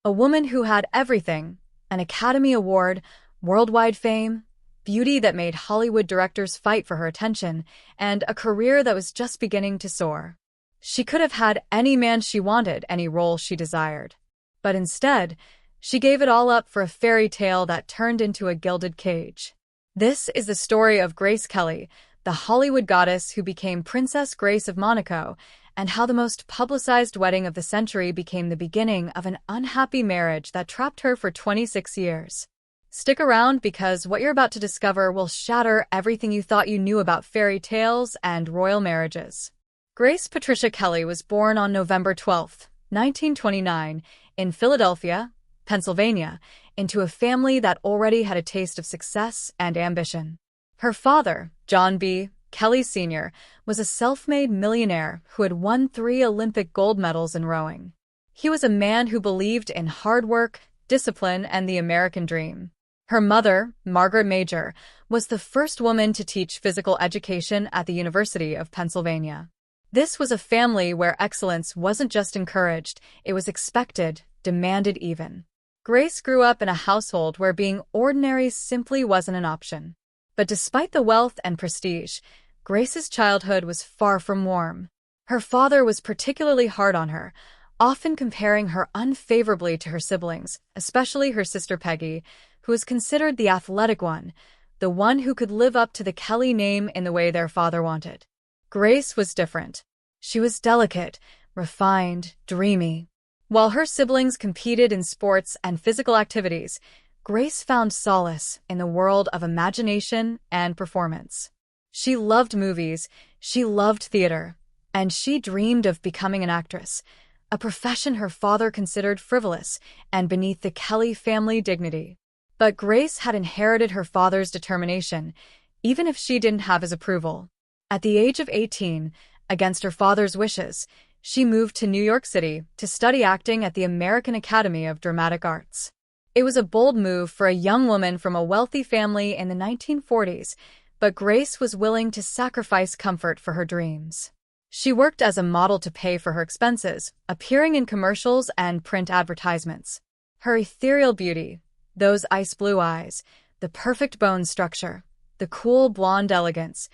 A woman who had everything: an Academy Award, worldwide fame, beauty that made Hollywood directors fight for her attention, and a career that was just beginning to soar. She could have had any man she wanted, any role she desired. But instead, she gave it all up for a fairy tale that turned into a gilded cage. This is the story of Grace Kelly, the Hollywood goddess who became Princess Grace of Monaco, and how the most publicized wedding of the century became the beginning of an unhappy marriage that trapped her for 26 years. Stick around, because what you're about to discover will shatter everything you thought you knew about fairy tales and royal marriages. Grace Patricia Kelly was born on November 12, 1929, in Philadelphia, Pennsylvania, into a family that already had a taste of success and ambition. Her father, John B. Kelly Sr., was a self-made millionaire who had won 3 Olympic gold medals in rowing. He was a man who believed in hard work, discipline, and the American dream. Her mother, Margaret Major, was the first woman to teach physical education at the University of Pennsylvania. This was a family where excellence wasn't just encouraged, it was expected, demanded even. Grace grew up in a household where being ordinary simply wasn't an option. But despite the wealth and prestige, Grace's childhood was far from warm. Her father was particularly hard on her, often comparing her unfavorably to her siblings, especially her sister Peggy, who was considered the athletic one, the one who could live up to the Kelly name in the way their father wanted. Grace was different. She was delicate, refined, dreamy. While her siblings competed in sports and physical activities, Grace found solace in the world of imagination and performance. She loved movies, she loved theater, and she dreamed of becoming an actress, a profession her father considered frivolous and beneath the Kelly family dignity. But Grace had inherited her father's determination, even if she didn't have his approval. At the age of 18, against her father's wishes, she moved to New York City to study acting at the American Academy of Dramatic Arts. It was a bold move for a young woman from a wealthy family in the 1940s, but Grace was willing to sacrifice comfort for her dreams. She worked as a model to pay for her expenses, appearing in commercials and print advertisements. Her ethereal beauty, those ice blue eyes, the perfect bone structure, the cool blonde elegance,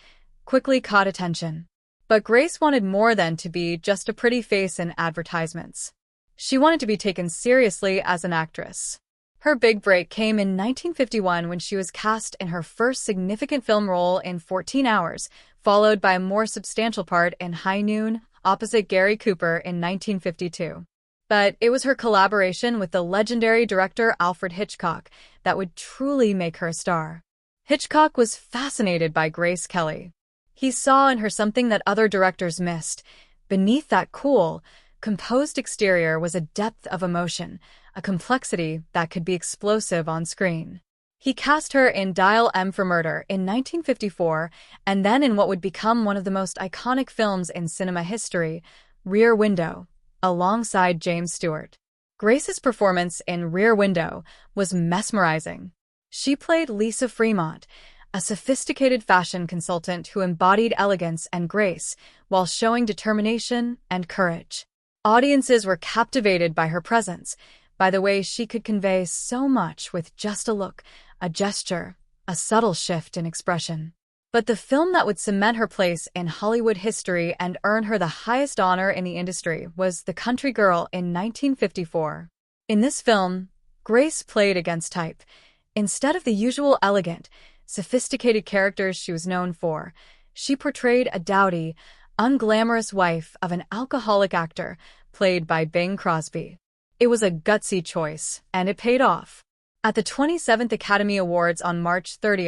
quickly caught attention. But Grace wanted more than to be just a pretty face in advertisements. She wanted to be taken seriously as an actress. Her big break came in 1951 when she was cast in her first significant film role in 14 Hours, followed by a more substantial part in High Noon, opposite Gary Cooper in 1952. But it was her collaboration with the legendary director Alfred Hitchcock that would truly make her a star. Hitchcock was fascinated by Grace Kelly. He saw in her something that other directors missed. Beneath that cool, composed exterior was a depth of emotion, a complexity that could be explosive on screen. He cast her in Dial M for Murder in 1954, and then in what would become one of the most iconic films in cinema history, Rear Window, alongside James Stewart. Grace's performance in Rear Window was mesmerizing. She played Lisa Fremont, a sophisticated fashion consultant who embodied elegance and grace while showing determination and courage. Audiences were captivated by her presence, by the way she could convey so much with just a look, a gesture, a subtle shift in expression. But the film that would cement her place in Hollywood history and earn her the highest honor in the industry was The Country Girl in 1954. In this film, Grace played against type. Instead of the usual elegant, sophisticated characters she was known for, she portrayed a dowdy, unglamorous wife of an alcoholic actor, played by Bing Crosby. It was a gutsy choice, and it paid off. At the 27th Academy Awards on March 30,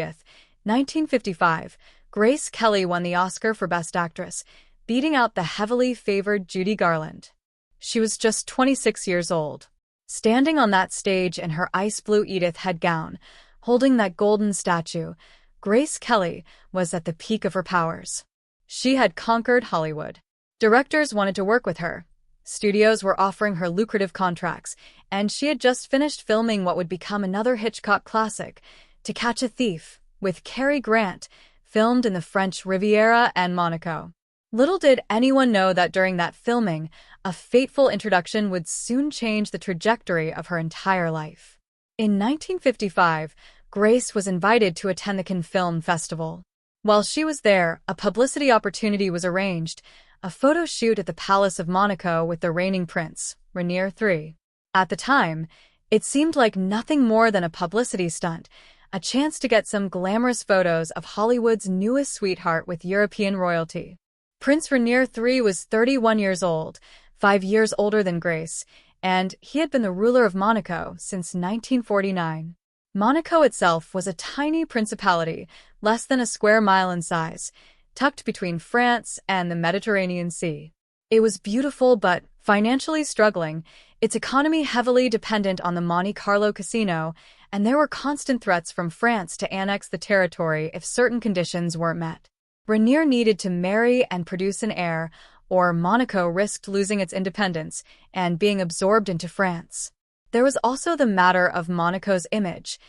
1955, Grace Kelly won the Oscar for Best Actress, beating out the heavily favored Judy Garland. She was just 26 years old. Standing on that stage in her ice blue Edith head gown, holding that golden statue, Grace Kelly was at the peak of her powers. She had conquered Hollywood. Directors wanted to work with her. Studios were offering her lucrative contracts, and she had just finished filming what would become another Hitchcock classic, To Catch a Thief, with Cary Grant, filmed in the French Riviera and Monaco. Little did anyone know that during that filming, a fateful introduction would soon change the trajectory of her entire life. In 1955, Grace was invited to attend the Cannes Film Festival. While she was there, a publicity opportunity was arranged, a photo shoot at the Palace of Monaco with the reigning Prince, Rainier III. At the time, it seemed like nothing more than a publicity stunt, a chance to get some glamorous photos of Hollywood's newest sweetheart with European royalty. Prince Rainier III was 31 years old, 5 years older than Grace, and he had been the ruler of Monaco since 1949. Monaco itself was a tiny principality, less than a square mile in size, tucked between France and the Mediterranean Sea. It was beautiful but financially struggling, its economy heavily dependent on the Monte Carlo casino, and there were constant threats from France to annex the territory if certain conditions weren't met. Rainier needed to marry and produce an heir, or Monaco risked losing its independence and being absorbed into France. There was also the matter of Monaco's image.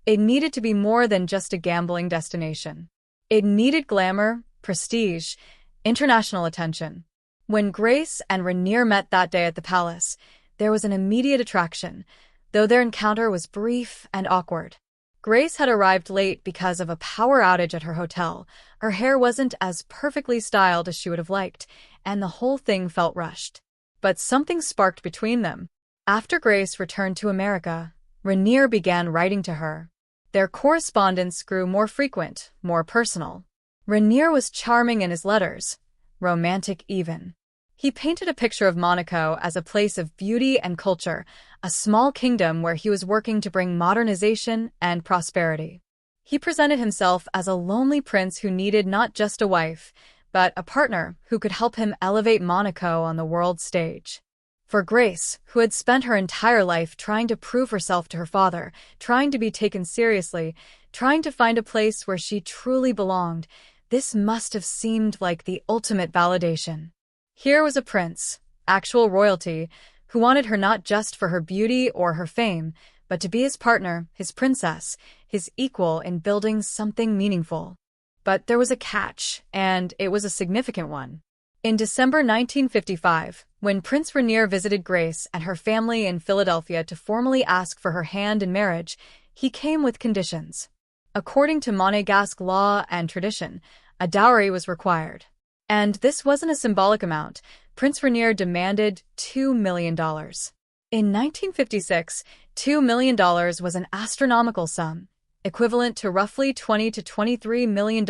It needed to be more than just a gambling destination. It needed glamour, prestige, international attention. When Grace and Rainier met that day at the palace, there was an immediate attraction, though their encounter was brief and awkward. Grace had arrived late because of a power outage at her hotel. Her hair wasn't as perfectly styled as she would have liked, and the whole thing felt rushed. But something sparked between them. After Grace returned to America, Rainier began writing to her. Their correspondence grew more frequent, more personal. Rainier was charming in his letters, romantic even. He painted a picture of Monaco as a place of beauty and culture, a small kingdom where he was working to bring modernization and prosperity. He presented himself as a lonely prince who needed not just a wife, but a partner who could help him elevate Monaco on the world stage. For Grace, who had spent her entire life trying to prove herself to her father, trying to be taken seriously, trying to find a place where she truly belonged, this must have seemed like the ultimate validation. Here was a prince, actual royalty, who wanted her not just for her beauty or her fame, but to be his partner, his princess, his equal in building something meaningful. But there was a catch, and it was a significant one. In December 1955, when Prince Rainier visited Grace and her family in Philadelphia to formally ask for her hand in marriage, he came with conditions. According to Monegasque law and tradition, a dowry was required. And this wasn't a symbolic amount. Prince Rainier demanded $2 million. In 1956, $2 million was an astronomical sum, equivalent to roughly $20 to $23 million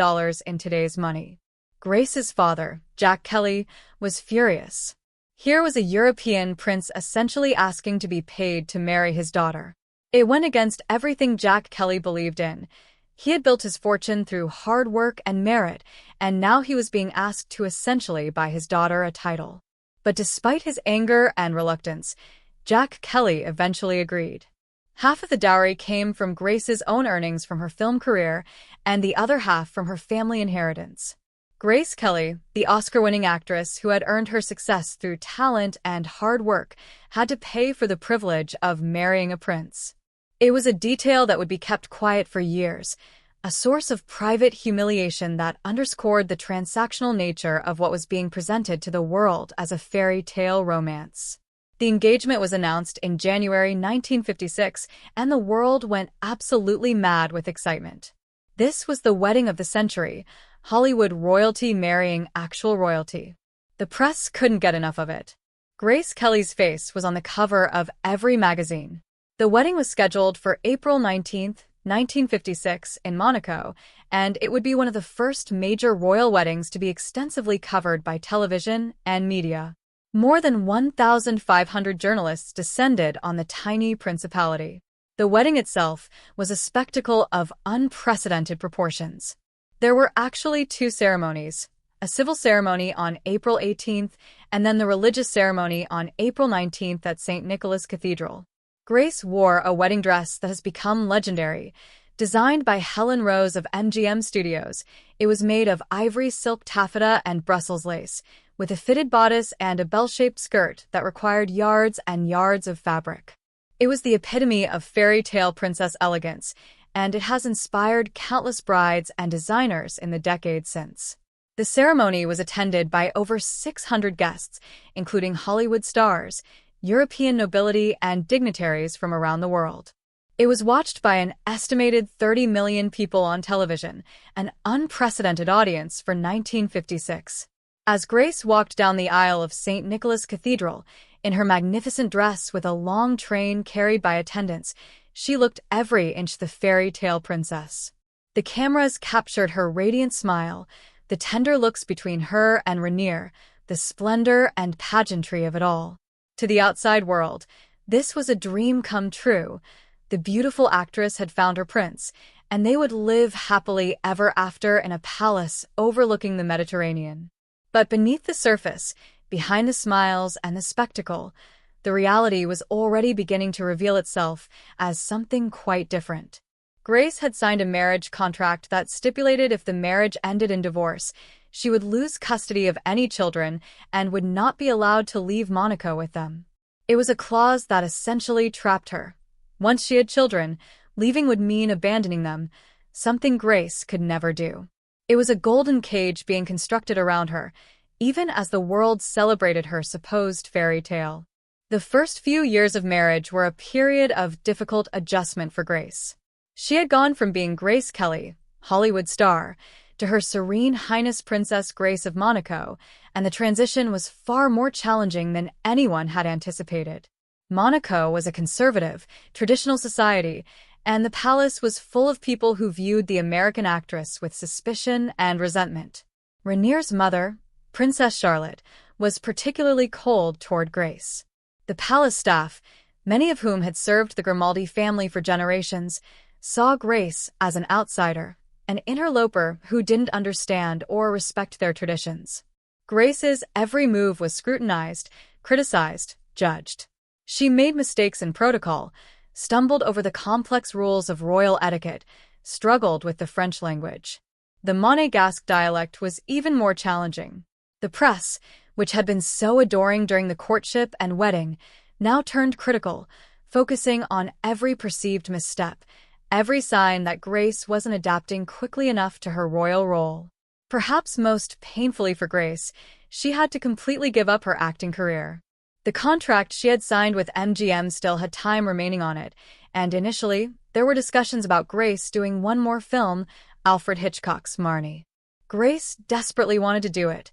in today's money. Grace's father, Jack Kelly, was furious. Here was a European prince essentially asking to be paid to marry his daughter. It went against everything Jack Kelly believed in. He had built his fortune through hard work and merit, and now he was being asked to essentially buy his daughter a title. But despite his anger and reluctance, Jack Kelly eventually agreed. Half of the dowry came from Grace's own earnings from her film career, and the other half from her family inheritance. Grace Kelly, the Oscar-winning actress who had earned her success through talent and hard work, had to pay for the privilege of marrying a prince. It was a detail that would be kept quiet for years, a source of private humiliation that underscored the transactional nature of what was being presented to the world as a fairy tale romance. The engagement was announced in January 1956, and the world went absolutely mad with excitement. This was the wedding of the century, Hollywood royalty marrying actual royalty. The press couldn't get enough of it. Grace Kelly's face was on the cover of every magazine. The wedding was scheduled for April 19, 1956, in Monaco, and it would be one of the first major royal weddings to be extensively covered by television and media. More than 1,500 journalists descended on the tiny principality. The wedding itself was a spectacle of unprecedented proportions. There were actually two ceremonies, a civil ceremony on April 18th and then the religious ceremony on April 19th at St. Nicholas Cathedral. Grace wore a wedding dress that has become legendary. Designed by Helen Rose of MGM Studios, it was made of ivory silk taffeta and Brussels lace, with a fitted bodice and a bell-shaped skirt that required yards and yards of fabric. It was the epitome of fairy tale princess elegance, and it has inspired countless brides and designers in the decades since. The ceremony was attended by over 600 guests, including Hollywood stars, European nobility, and dignitaries from around the world. It was watched by an estimated 30 million people on television, an unprecedented audience for 1956. As Grace walked down the aisle of St. Nicholas Cathedral, in her magnificent dress with a long train carried by attendants, she looked every inch the fairy tale princess. The cameras captured her radiant smile, the tender looks between her and Rainier, the splendor and pageantry of it all. To the outside world, this was a dream come true. The beautiful actress had found her prince, and they would live happily ever after in a palace overlooking the Mediterranean. But beneath the surface, behind the smiles and the spectacle, the reality was already beginning to reveal itself as something quite different. Grace had signed a marriage contract that stipulated if the marriage ended in divorce, she would lose custody of any children and would not be allowed to leave Monaco with them. It was a clause that essentially trapped her. Once she had children, leaving would mean abandoning them, something Grace could never do. It was a golden cage being constructed around her, even as the world celebrated her supposed fairy tale. The first few years of marriage were a period of difficult adjustment for Grace. She had gone from being Grace Kelly, Hollywood star, to Her Serene Highness Princess Grace of Monaco, and the transition was far more challenging than anyone had anticipated. Monaco was a conservative, traditional society, and the palace was full of people who viewed the American actress with suspicion and resentment. Rainier's mother, Princess Charlotte, was particularly cold toward Grace. The palace staff, many of whom had served the Grimaldi family for generations, saw Grace as an outsider, an interloper who didn't understand or respect their traditions. Grace's every move was scrutinized, criticized, judged. She made mistakes in protocol, stumbled over the complex rules of royal etiquette, struggled with the French language. The Monégasque dialect was even more challenging. The press, which had been so adoring during the courtship and wedding, now turned critical, focusing on every perceived misstep, every sign that Grace wasn't adapting quickly enough to her royal role. Perhaps most painfully for Grace, she had to completely give up her acting career. The contract she had signed with MGM still had time remaining on it, and initially, there were discussions about Grace doing one more film, Alfred Hitchcock's Marnie. Grace desperately wanted to do it.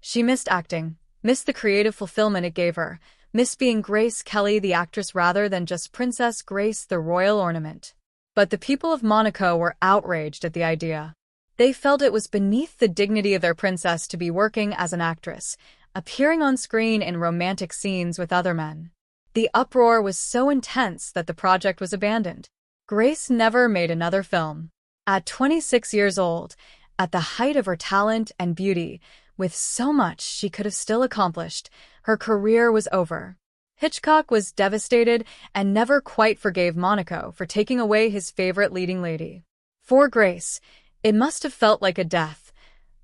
She missed acting, missed the creative fulfillment it gave her, missed being Grace Kelly the actress rather than just Princess Grace the royal ornament. But the people of Monaco were outraged at the idea. They felt it was beneath the dignity of their princess to be working as an actress, appearing on screen in romantic scenes with other men. The uproar was so intense that the project was abandoned. Grace never made another film. At 26 years old, at the height of her talent and beauty, with so much she could have still accomplished, her career was over. Hitchcock was devastated and never quite forgave Monaco for taking away his favorite leading lady. For Grace, it must have felt like a death.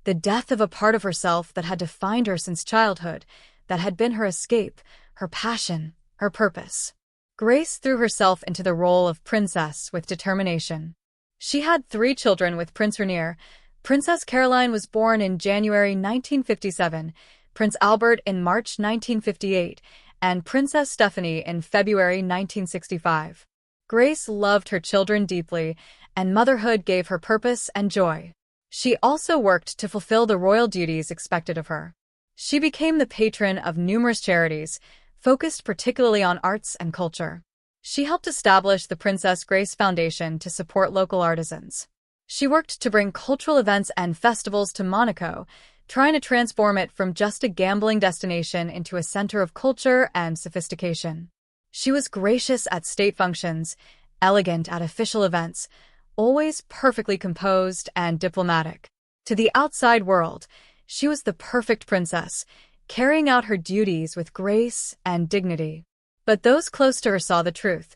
The death of a part of herself that had defined her since childhood, that had been her escape, her passion, her purpose. Grace threw herself into the role of princess with determination. She had 3 children with Prince Rainier. Princess Caroline was born in January 1957, Prince Albert in March 1958, and Princess Stephanie in February 1965. Grace loved her children deeply, and motherhood gave her purpose and joy. She also worked to fulfill the royal duties expected of her. She became the patron of numerous charities, focused particularly on arts and culture. She helped establish the Princess Grace Foundation to support local artisans. She worked to bring cultural events and festivals to Monaco, trying to transform it from just a gambling destination into a center of culture and sophistication. She was gracious at state functions, elegant at official events, always perfectly composed and diplomatic. To the outside world, she was the perfect princess, carrying out her duties with grace and dignity. But those close to her saw the truth.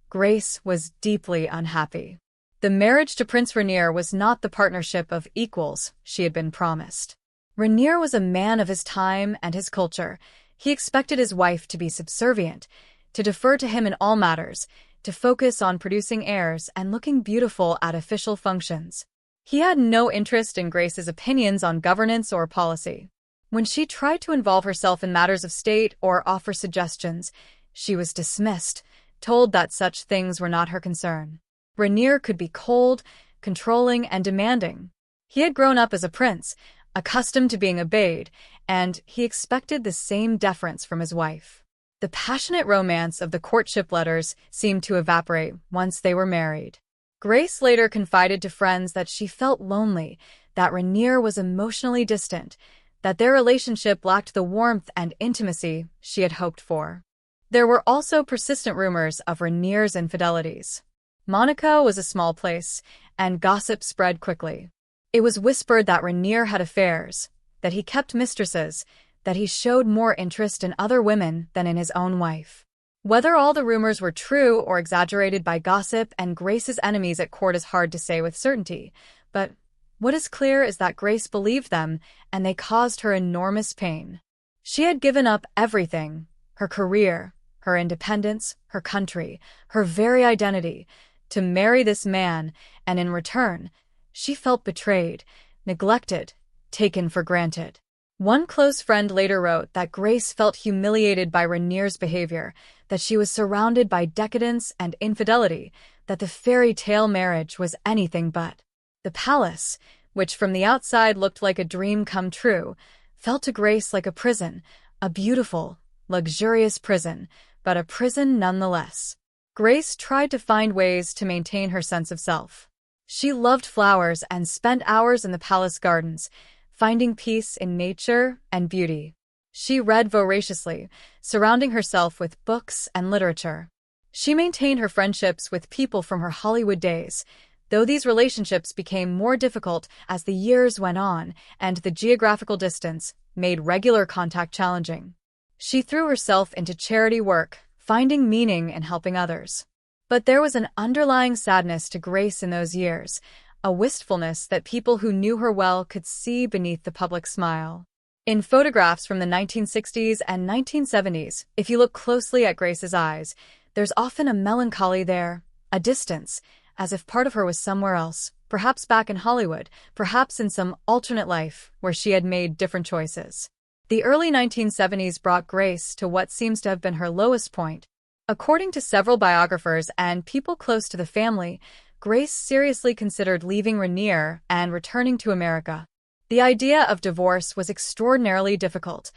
Grace was deeply unhappy. The marriage to Prince Rainier was not the partnership of equals she had been promised. Rainier was a man of his time and his culture. He expected his wife to be subservient, to defer to him in all matters, to focus on producing heirs and looking beautiful at official functions. He had no interest in Grace's opinions on governance or policy. When she tried to involve herself in matters of state or offer suggestions, she was dismissed, told that such things were not her concern. Rainier could be cold, controlling, and demanding. He had grown up as a prince, accustomed to being obeyed, and he expected the same deference from his wife. The passionate romance of the courtship letters seemed to evaporate once they were married. Grace later confided to friends that she felt lonely, that Rainier was emotionally distant, that their relationship lacked the warmth and intimacy she had hoped for. There were also persistent rumors of Rainier's infidelities. Monaco was a small place, and gossip spread quickly. It was whispered that Rainier had affairs, that he kept mistresses, that he showed more interest in other women than in his own wife. Whether all the rumors were true or exaggerated by gossip and Grace's enemies at court is hard to say with certainty, but what is clear is that Grace believed them, and they caused her enormous pain. She had given up everything, her career, her independence, her country, her very identity, to marry this man, and in return, she felt betrayed, neglected, taken for granted. One close friend later wrote that Grace felt humiliated by Rainier's behavior, that she was surrounded by decadence and infidelity, that the fairy tale marriage was anything but. The palace, which from the outside looked like a dream come true, felt to Grace like a prison, a beautiful, luxurious prison, but a prison nonetheless. Grace tried to find ways to maintain her sense of self. She loved flowers and spent hours in the palace gardens, finding peace in nature and beauty. She read voraciously, surrounding herself with books and literature. She maintained her friendships with people from her Hollywood days, though these relationships became more difficult as the years went on and the geographical distance made regular contact challenging. She threw herself into charity work, finding meaning in helping others. But there was an underlying sadness to Grace in those years, a wistfulness that people who knew her well could see beneath the public smile. In photographs from the 1960s and 1970s, if you look closely at Grace's eyes, there's often a melancholy there, a distance, as if part of her was somewhere else, perhaps back in Hollywood, perhaps in some alternate life where she had made different choices. The early 1970s brought Grace to what seems to have been her lowest point. According to several biographers and people close to the family, Grace seriously considered leaving Rainier and returning to America. The idea of divorce was extraordinarily difficult,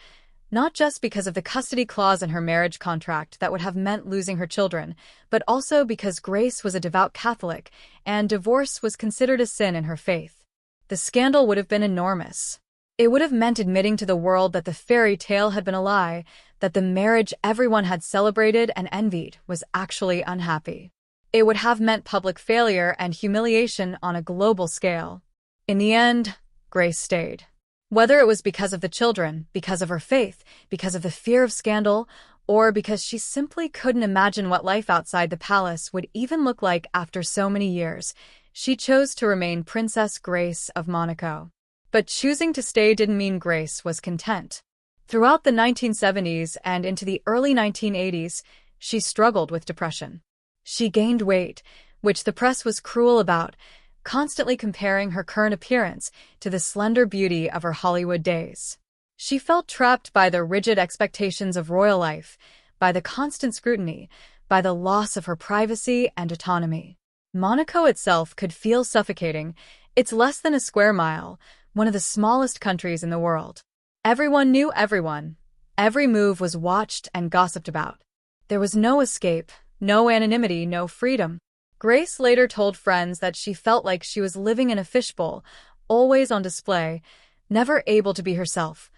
not just because of the custody clause in her marriage contract that would have meant losing her children, but also because Grace was a devout Catholic, and divorce was considered a sin in her faith. The scandal would have been enormous. It would have meant admitting to the world that the fairy tale had been a lie, that the marriage everyone had celebrated and envied was actually unhappy. It would have meant public failure and humiliation on a global scale. In the end, Grace stayed. Whether it was because of the children, because of her faith, because of the fear of scandal, or because she simply couldn't imagine what life outside the palace would even look like after so many years, she chose to remain Princess Grace of Monaco. But choosing to stay didn't mean Grace was content. Throughout the 1970s and into the early 1980s, she struggled with depression. She gained weight, which the press was cruel about, constantly comparing her current appearance to the slender beauty of her Hollywood days. She felt trapped by the rigid expectations of royal life, by the constant scrutiny, by the loss of her privacy and autonomy. Monaco itself could feel suffocating. It's less than a square mile, one of the smallest countries in the world. Everyone knew everyone. Every move was watched and gossiped about. There was no escape, no anonymity, no freedom. Grace later told friends that she felt like she was living in a fishbowl, always on display, never able to be herself,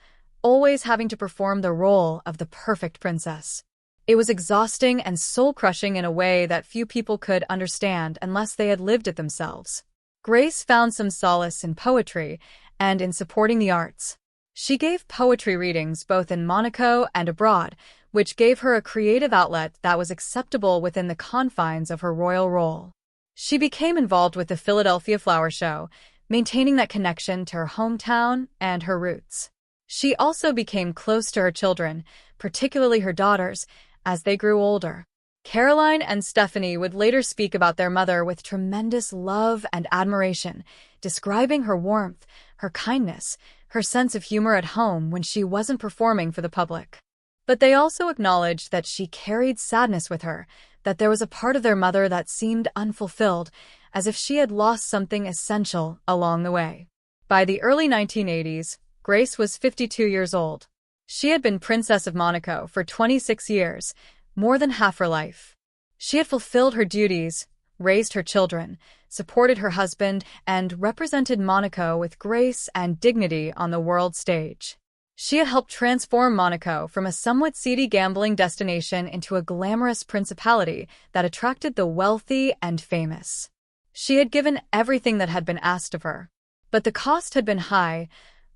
always having to perform the role of the perfect princess. It was exhausting and soul-crushing in a way that few people could understand unless they had lived it themselves. Grace found some solace in poetry and in supporting the arts. She gave poetry readings both in Monaco and abroad, which gave her a creative outlet that was acceptable within the confines of her royal role. She became involved with the Philadelphia Flower Show, maintaining that connection to her hometown and her roots. She also became close to her children, particularly her daughters, as they grew older. Caroline and Stephanie would later speak about their mother with tremendous love and admiration, describing her warmth, her kindness, her sense of humor at home when she wasn't performing for the public. But they also acknowledged that she carried sadness with her, that there was a part of their mother that seemed unfulfilled, as if she had lost something essential along the way. By the early 1980s, Grace was 52 years old. She had been Princess of Monaco for 26 years, more than half her life. She had fulfilled her duties, raised her children, supported her husband, and represented Monaco with grace and dignity on the world stage. She had helped transform Monaco from a somewhat seedy gambling destination into a glamorous principality that attracted the wealthy and famous. She had given everything that had been asked of her. But the cost had been high: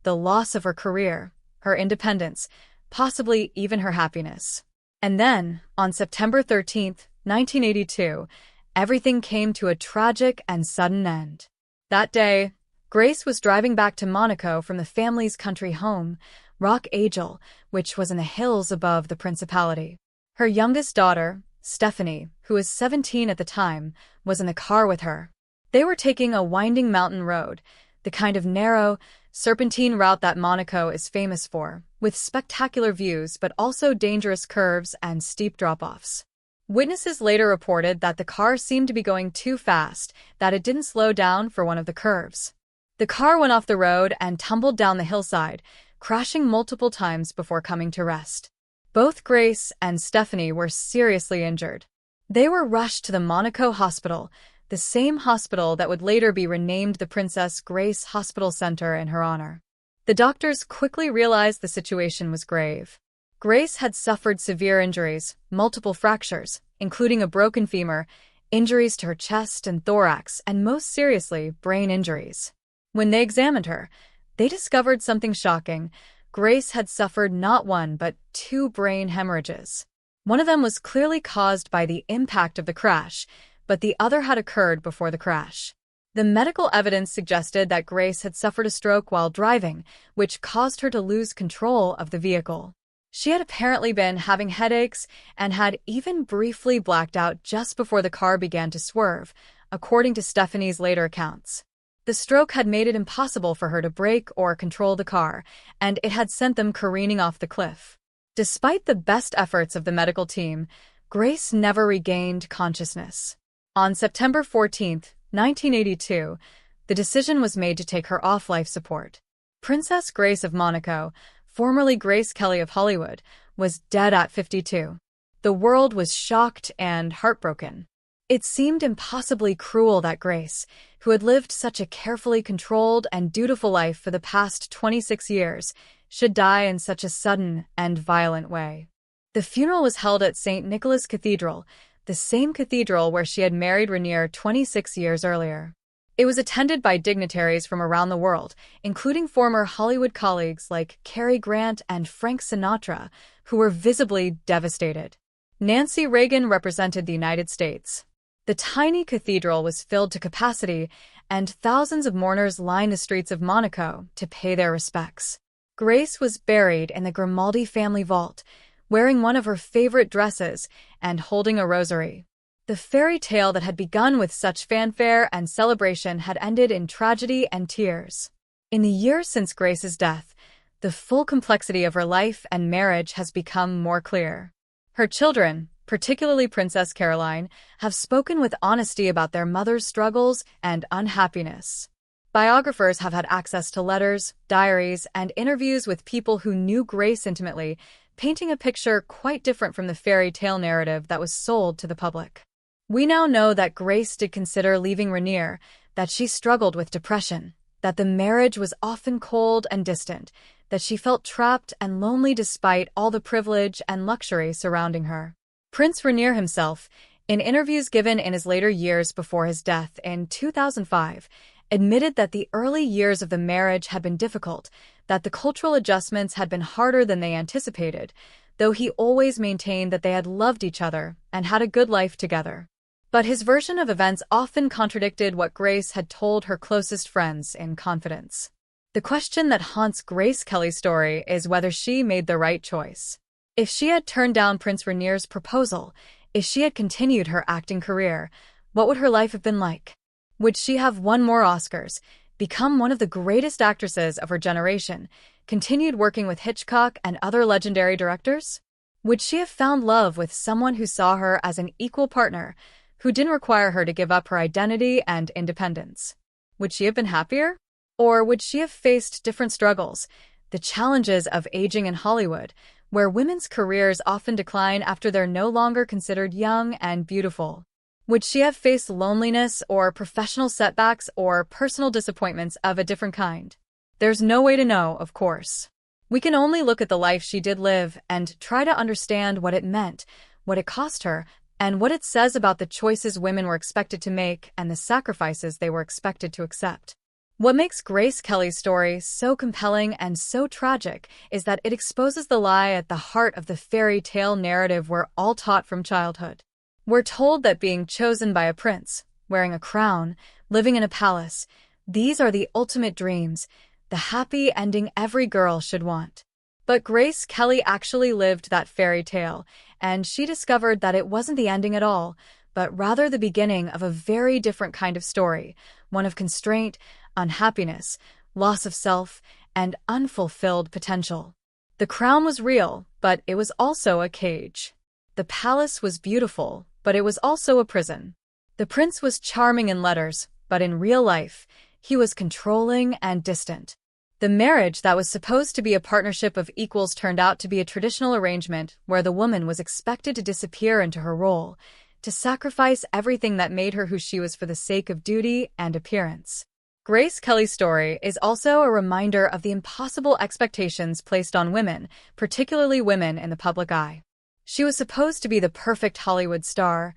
the loss of her career, her independence, possibly even her happiness. And then, on September 13, 1982, everything came to a tragic and sudden end. That day, Grace was driving back to Monaco from the family's country home, Rock Agel, which was in the hills above the principality. Her youngest daughter, Stephanie, who was 17 at the time, was in the car with her. They were taking a winding mountain road, the kind of narrow, serpentine route that Monaco is famous for, with spectacular views but also dangerous curves and steep drop-offs. Witnesses later reported that the car seemed to be going too fast, that it didn't slow down for one of the curves. The car went off the road and tumbled down the hillside, crashing multiple times before coming to rest. Both Grace and Stephanie were seriously injured. They were rushed to the Monaco hospital, the same hospital that would later be renamed the Princess Grace Hospital Center in her honor. The doctors quickly realized the situation was grave. Grace had suffered severe injuries, multiple fractures, including a broken femur, injuries to her chest and thorax, and most seriously, brain injuries. When they examined her, they discovered something shocking. Grace had suffered not one but 2 brain hemorrhages. One of them was clearly caused by the impact of the crash, but the other had occurred before the crash. The medical evidence suggested that Grace had suffered a stroke while driving, which caused her to lose control of the vehicle. She had apparently been having headaches and had even briefly blacked out just before the car began to swerve, according to Stephanie's later accounts. The stroke had made it impossible for her to brake or control the car, and it had sent them careening off the cliff. Despite the best efforts of the medical team, Grace never regained consciousness. On September 14, 1982, the decision was made to take her off life support. Princess Grace of Monaco, formerly Grace Kelly of Hollywood, was dead at 52. The world was shocked and heartbroken. It seemed impossibly cruel that Grace, who had lived such a carefully controlled and dutiful life for the past 26 years, should die in such a sudden and violent way. The funeral was held at St. Nicholas Cathedral, the same cathedral where she had married Rainier 26 years earlier. It was attended by dignitaries from around the world, including former Hollywood colleagues like Cary Grant and Frank Sinatra, who were visibly devastated. Nancy Reagan represented the United States. The tiny cathedral was filled to capacity, and thousands of mourners lined the streets of Monaco to pay their respects. Grace was buried in the Grimaldi family vault, wearing one of her favorite dresses and holding a rosary. The fairy tale that had begun with such fanfare and celebration had ended in tragedy and tears. In the years since Grace's death, the full complexity of her life and marriage has become more clear. Her children, particularly Princess Caroline, have spoken with honesty about their mother's struggles and unhappiness. Biographers have had access to letters, diaries, and interviews with people who knew Grace intimately, painting a picture quite different from the fairy tale narrative that was sold to the public. We now know that Grace did consider leaving Rainier, that she struggled with depression, that the marriage was often cold and distant, that she felt trapped and lonely despite all the privilege and luxury surrounding her. Prince Rainier himself, in interviews given in his later years before his death in 2005, admitted that the early years of the marriage had been difficult, that the cultural adjustments had been harder than they anticipated, though he always maintained that they had loved each other and had a good life together. But his version of events often contradicted what Grace had told her closest friends in confidence. The question that haunts Grace Kelly's story is whether she made the right choice. If she had turned down Prince Rainier's proposal, If she had continued her acting career, what would her life have been like? Would she have won more Oscars, become one of the greatest actresses of her generation, continued working with Hitchcock and other legendary directors? Would she have found love with someone who saw her as an equal partner, who didn't require her to give up her identity and independence? Would she have been happier? Or would she have faced different struggles, the challenges of aging in Hollywood, where women's careers often decline after they're no longer considered young and beautiful? Would she have faced loneliness or professional setbacks or personal disappointments of a different kind? There's no way to know, of course. We can only look at the life she did live and try to understand what it meant, what it cost her, and what it says about the choices women were expected to make and the sacrifices they were expected to accept. What makes Grace Kelly's story so compelling and so tragic is that it exposes the lie at the heart of the fairy tale narrative we're all taught from childhood. We're told that being chosen by a prince, wearing a crown, living in a palace, these are the ultimate dreams, the happy ending every girl should want. But Grace Kelly actually lived that fairy tale, and she discovered that it wasn't the ending at all, but rather the beginning of a very different kind of story, one of constraint, unhappiness, loss of self, and unfulfilled potential. The crown was real, but it was also a cage. The palace was beautiful, but it was also a prison. The prince was charming in letters, but in real life, he was controlling and distant. The marriage that was supposed to be a partnership of equals turned out to be a traditional arrangement where the woman was expected to disappear into her role, to sacrifice everything that made her who she was for the sake of duty and appearance. Grace Kelly's story is also a reminder of the impossible expectations placed on women, particularly women in the public eye. She was supposed to be the perfect Hollywood star,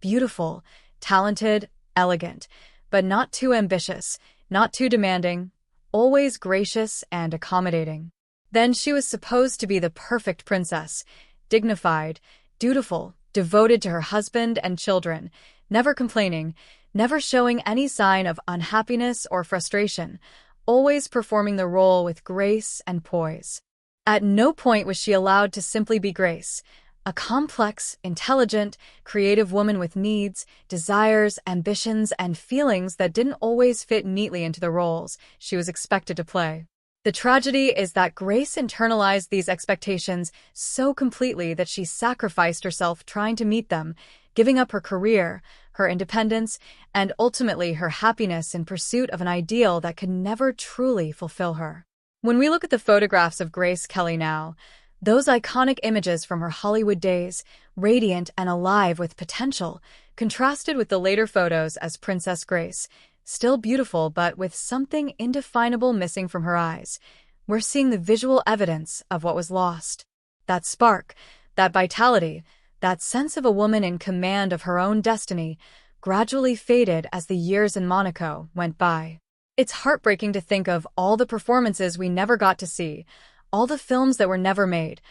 beautiful, talented, elegant, but not too ambitious, not too demanding, always gracious and accommodating. Then she was supposed to be the perfect princess, dignified, dutiful, devoted to her husband and children, never complaining, never showing any sign of unhappiness or frustration, always performing the role with grace and poise. At no point was she allowed to simply be Grace, a complex, intelligent, creative woman with needs, desires, ambitions, and feelings that didn't always fit neatly into the roles she was expected to play. The tragedy is that Grace internalized these expectations so completely that she sacrificed herself trying to meet them, giving up her career, her independence, and ultimately her happiness in pursuit of an ideal that could never truly fulfill her. When we look at the photographs of Grace Kelly now, those iconic images from her Hollywood days, radiant and alive with potential, contrasted with the later photos as Princess Grace, still beautiful but with something indefinable missing from her eyes, we're seeing the visual evidence of what was lost. That spark, that vitality, that sense of a woman in command of her own destiny, gradually faded as the years in Monaco went by. It's heartbreaking to think of all the performances we never got to see, all the films that were never made,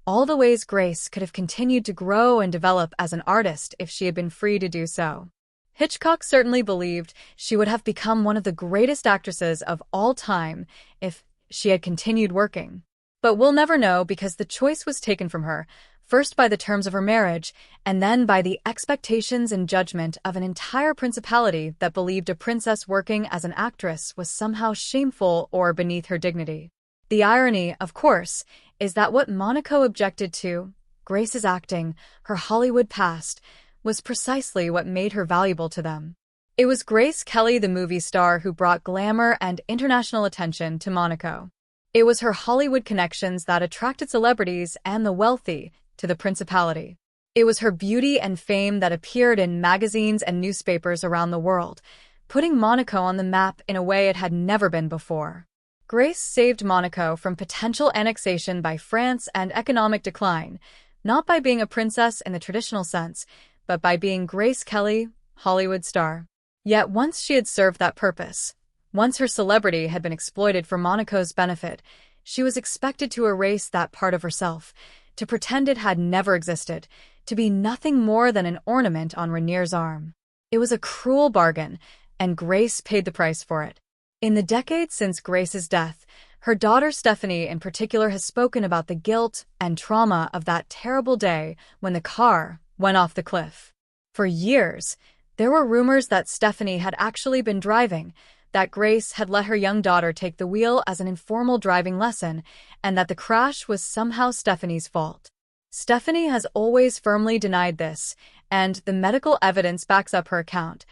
all the ways Grace could have continued to grow and develop as an artist if she had been free to do so. Hitchcock certainly believed she would have become one of the greatest actresses of all time if she had continued working. But we'll never know because the choice was taken from her, first by the terms of her marriage, and then by the expectations and judgment of an entire principality that believed a princess working as an actress was somehow shameful or beneath her dignity. The irony, of course, is that what Monaco objected to, Grace's acting, her Hollywood past, was precisely what made her valuable to them. It was Grace Kelly, the movie star, who brought glamour and international attention to Monaco. It was her Hollywood connections that attracted celebrities and the wealthy to the principality. It was her beauty and fame that appeared in magazines and newspapers around the world, putting Monaco on the map in a way it had never been before. Grace saved Monaco from potential annexation by France and economic decline, not by being a princess in the traditional sense, but by being Grace Kelly, Hollywood star. Yet once she had served that purpose, once her celebrity had been exploited for Monaco's benefit, she was expected to erase that part of herself, to pretend it had never existed, to be nothing more than an ornament on Rainier's arm. It was a cruel bargain, and Grace paid the price for it. In the decades since Grace's death, her daughter Stephanie in particular has spoken about the guilt and trauma of that terrible day when the car, went off the cliff. For years, there were rumors that Stephanie had actually been driving, that Grace had let her young daughter take the wheel as an informal driving lesson, and that the crash was somehow Stephanie's fault. Stephanie has always firmly denied this, and the medical evidence backs up her account.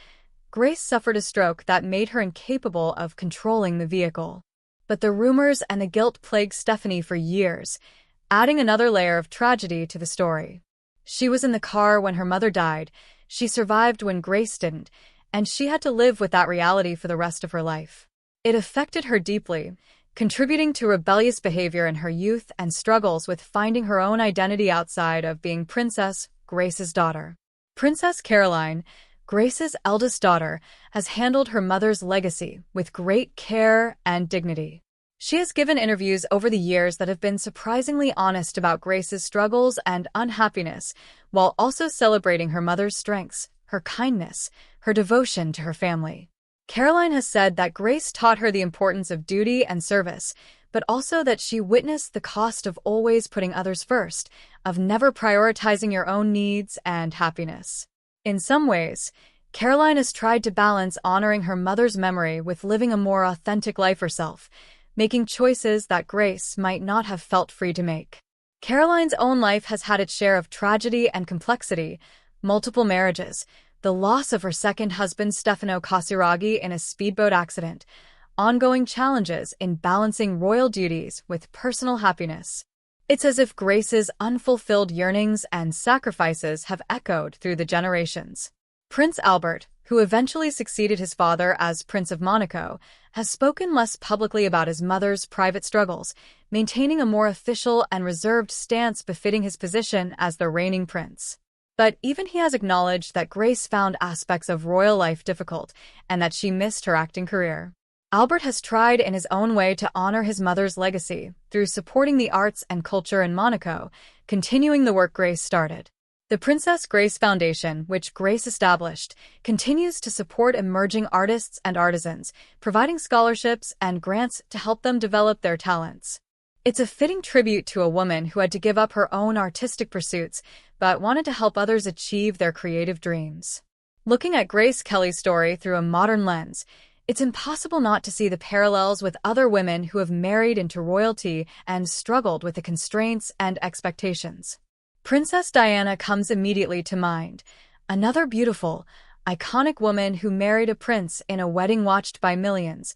Grace suffered a stroke that made her incapable of controlling the vehicle. But the rumors and the guilt plagued Stephanie for years, adding another layer of tragedy to the story. She was in the car when her mother died, she survived when Grace didn't, and she had to live with that reality for the rest of her life. It affected her deeply, contributing to rebellious behavior in her youth and struggles with finding her own identity outside of being Princess, Grace's daughter. Princess Caroline, Grace's eldest daughter, has handled her mother's legacy with great care and dignity. She has given interviews over the years that have been surprisingly honest about Grace's struggles and unhappiness, while also celebrating her mother's strengths, her kindness, her devotion to her family. Caroline has said that Grace taught her the importance of duty and service, but also that she witnessed the cost of always putting others first, of never prioritizing your own needs and happiness. In some ways, Caroline has tried to balance honoring her mother's memory with living a more authentic life herself, making choices that Grace might not have felt free to make. Caroline's own life has had its share of tragedy and complexity, multiple marriages, the loss of her second husband Stefano Casiraghi in a speedboat accident, ongoing challenges in balancing royal duties with personal happiness. It's as if Grace's unfulfilled yearnings and sacrifices have echoed through the generations. Prince Albert, who eventually succeeded his father as Prince of Monaco, has spoken less publicly about his mother's private struggles, maintaining a more official and reserved stance befitting his position as the reigning prince. But even he has acknowledged that Grace found aspects of royal life difficult and that she missed her acting career. Albert has tried in his own way to honor his mother's legacy through supporting the arts and culture in Monaco, continuing the work Grace started. The Princess Grace Foundation, which Grace established, continues to support emerging artists and artisans, providing scholarships and grants to help them develop their talents. It's a fitting tribute to a woman who had to give up her own artistic pursuits, but wanted to help others achieve their creative dreams. Looking at Grace Kelly's story through a modern lens, it's impossible not to see the parallels with other women who have married into royalty and struggled with the constraints and expectations. Princess Diana comes immediately to mind, another beautiful, iconic woman who married a prince in a wedding watched by millions,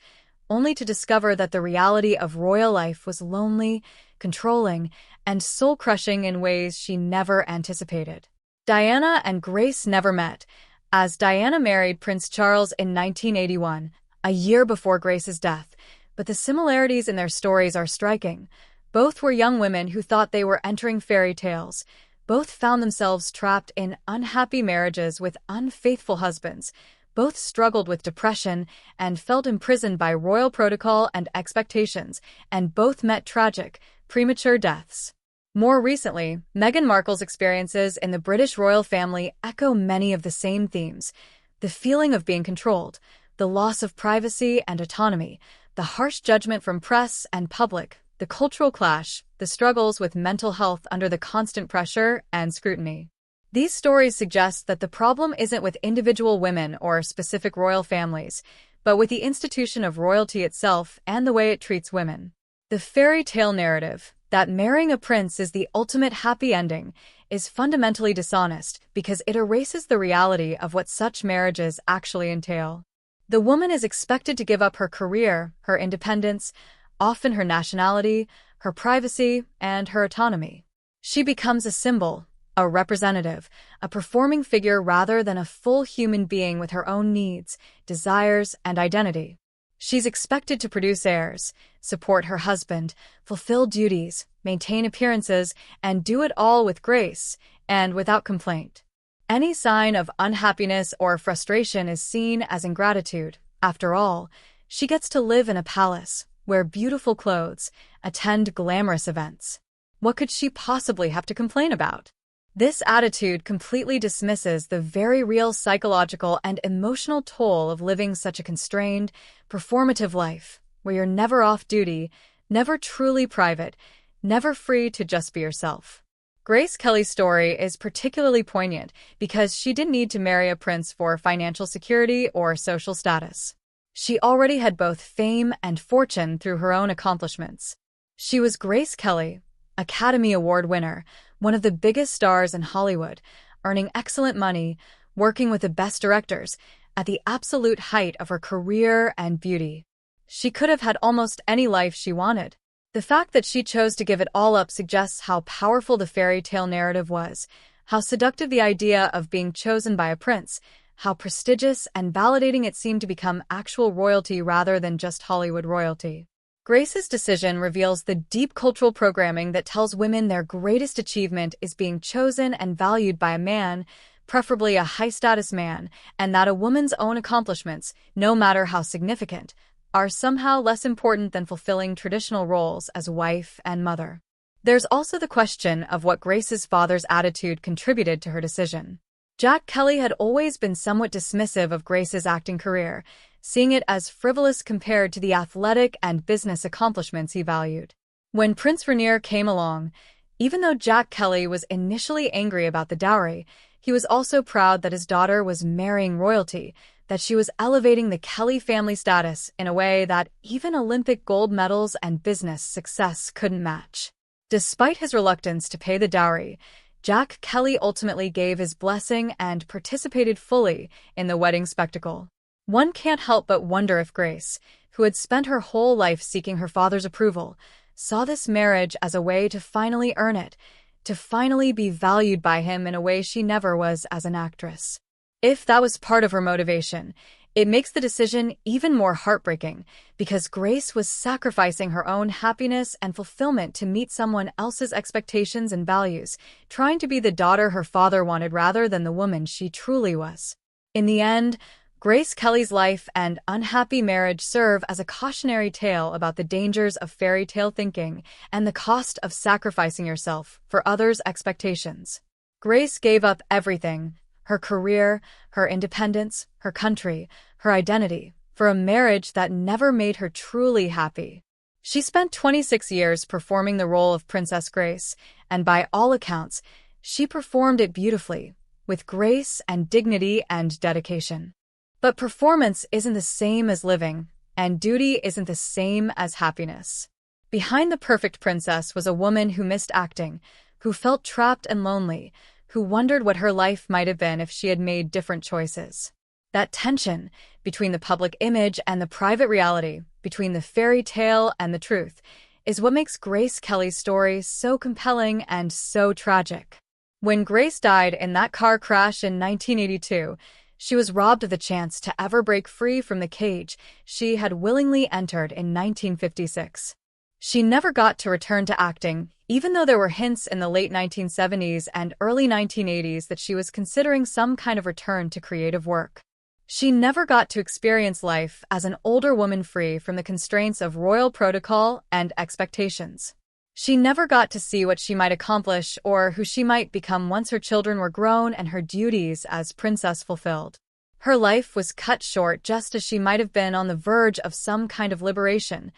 only to discover that the reality of royal life was lonely, controlling, and soul-crushing in ways she never anticipated. Diana and Grace never met, as Diana married Prince Charles in 1981, a year before Grace's death, but the similarities in their stories are striking. Both were young women who thought they were entering fairy tales. Both found themselves trapped in unhappy marriages with unfaithful husbands. Both struggled with depression and felt imprisoned by royal protocol and expectations, and both met tragic, premature deaths. More recently, Meghan Markle's experiences in the British royal family echo many of the same themes: the feeling of being controlled, the loss of privacy and autonomy, the harsh judgment from press and public, the cultural clash, the struggles with mental health under the constant pressure and scrutiny. These stories suggest that the problem isn't with individual women or specific royal families, but with the institution of royalty itself and the way it treats women. The fairy tale narrative, that marrying a prince is the ultimate happy ending, is fundamentally dishonest because it erases the reality of what such marriages actually entail. The woman is expected to give up her career, her independence, often her nationality, her privacy, and her autonomy. She becomes a symbol, a representative, a performing figure rather than a full human being with her own needs, desires, and identity. She's expected to produce heirs, support her husband, fulfill duties, maintain appearances, and do it all with grace and without complaint. Any sign of unhappiness or frustration is seen as ingratitude. After all, she gets to live in a palace, wear beautiful clothes, attend glamorous events. What could she possibly have to complain about? This attitude completely dismisses the very real psychological and emotional toll of living such a constrained, performative life, where you're never off duty, never truly private, never free to just be yourself. Grace Kelly's story is particularly poignant because she didn't need to marry a prince for financial security or social status. She already had both fame and fortune through her own accomplishments. She was Grace Kelly, Academy Award winner, one of the biggest stars in Hollywood, earning excellent money, working with the best directors, at the absolute height of her career and beauty. She could have had almost any life she wanted. The fact that she chose to give it all up suggests how powerful the fairy tale narrative was, how seductive the idea of being chosen by a prince, how prestigious and validating it seemed to become actual royalty rather than just Hollywood royalty. Grace's decision reveals the deep cultural programming that tells women their greatest achievement is being chosen and valued by a man, preferably a high-status man, and that a woman's own accomplishments, no matter how significant, are somehow less important than fulfilling traditional roles as wife and mother. There's also the question of what Grace's father's attitude contributed to her decision. Jack Kelly had always been somewhat dismissive of Grace's acting career, seeing it as frivolous compared to the athletic and business accomplishments he valued. When Prince Rainier came along, even though Jack Kelly was initially angry about the dowry, he was also proud that his daughter was marrying royalty, that she was elevating the Kelly family status in a way that even Olympic gold medals and business success couldn't match. Despite his reluctance to pay the dowry, Jack Kelly ultimately gave his blessing and participated fully in the wedding spectacle. One can't help but wonder if Grace, who had spent her whole life seeking her father's approval, saw this marriage as a way to finally earn it, to finally be valued by him in a way she never was as an actress. If that was part of her motivation, it makes the decision even more heartbreaking because Grace was sacrificing her own happiness and fulfillment to meet someone else's expectations and values, trying to be the daughter her father wanted rather than the woman she truly was. In the end, Grace Kelly's life and unhappy marriage serve as a cautionary tale about the dangers of fairy tale thinking and the cost of sacrificing yourself for others' expectations. Grace gave up everything, her career, her independence, her country, her identity, for a marriage that never made her truly happy. She spent 26 years performing the role of Princess Grace, and by all accounts, she performed it beautifully, with grace and dignity and dedication. But performance isn't the same as living, and duty isn't the same as happiness. Behind the perfect princess was a woman who missed acting, who felt trapped and lonely, who wondered what her life might have been if she had made different choices. That tension between the public image and the private reality, between the fairy tale and the truth, is what makes Grace Kelly's story so compelling and so tragic. When Grace died in that car crash in 1982, she was robbed of the chance to ever break free from the cage she had willingly entered in 1956. She never got to return to acting, even though there were hints in the late 1970s and early 1980s that she was considering some kind of return to creative work. She never got to experience life as an older woman free from the constraints of royal protocol and expectations. She never got to see what she might accomplish or who she might become once her children were grown and her duties as princess fulfilled. Her life was cut short just as she might have been on the verge of some kind of liberation,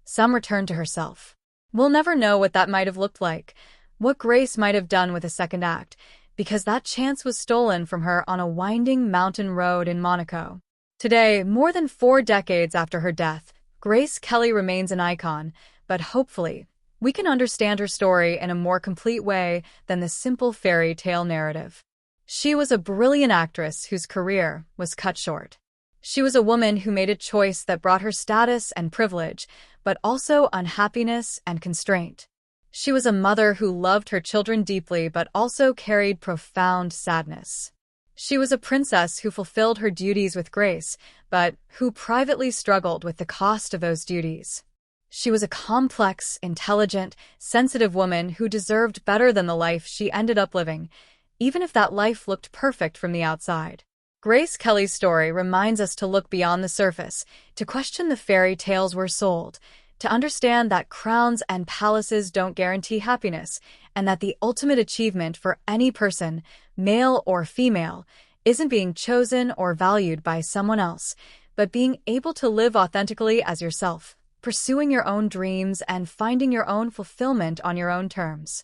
some return to herself. We'll never know what that might have looked like, what Grace might have done with a second act, because that chance was stolen from her on a winding mountain road in Monaco. Today, more than 4 decades after her death, Grace Kelly remains an icon, but hopefully, we can understand her story in a more complete way than the simple fairy tale narrative. She was a brilliant actress whose career was cut short. She was a woman who made a choice that brought her status and privilege, but also unhappiness and constraint. She was a mother who loved her children deeply but also carried profound sadness. She was a princess who fulfilled her duties with grace, but who privately struggled with the cost of those duties. She was a complex, intelligent, sensitive woman who deserved better than the life she ended up living, even if that life looked perfect from the outside. Grace Kelly's story reminds us to look beyond the surface, to question the fairy tales we're sold, to understand that crowns and palaces don't guarantee happiness, and that the ultimate achievement for any person, male or female, isn't being chosen or valued by someone else, but being able to live authentically as yourself, pursuing your own dreams and finding your own fulfillment on your own terms.